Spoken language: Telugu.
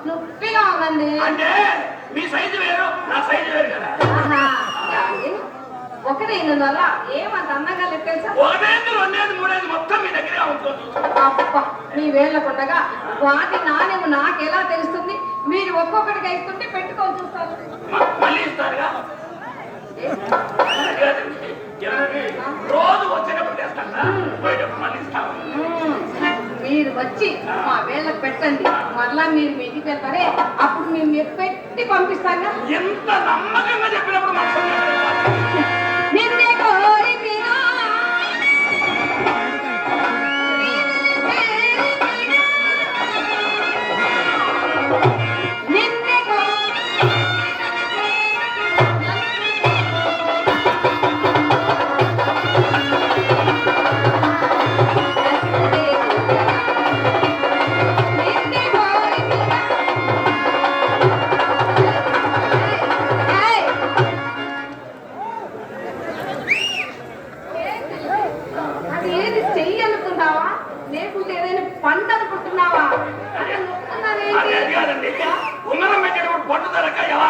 నొప్పిగా ఉందండి. అంటే మీ సైజు వేరు, నా సైజు వేరు కదా. ఒకటి ఇందువల్ల ఏమంత అందంగా లేదు తెలుసా? ఒకటేది రెండేది మూడేది మొత్తం మీ దగ్గరే ఉంటుంది. అబ్బా మీ వేళ్లకుండగా వాటి నాణ్యము నాకెలా తెలుస్తుంది? మీరు ఒక్కొక్కటిగా ఇస్తుంటే పెట్టుకొని చూస్తారు. మళ్ళీ ఇస్తారుగా? రోజు వచ్చినప్పుడు తెస్తాను, పోయేటప్పుడు మళ్ళీ ఇస్తాను. మీరు వచ్చి మా వేళ్ళకు పెట్టండి, మరలా మీరు మీ ఇంటికి వెళ్తారే అప్పుడు మేము పెట్టి పంపిస్తాను. ఎంత నమ్మకంగా చెప్పినప్పుడు నిన్నే కోరితినా లేకుంటే ఏదైనా పండు అనుకుంటున్నావా? ఉంగరం పెట్టేటప్పుడు పట్టు ధరక ఎలా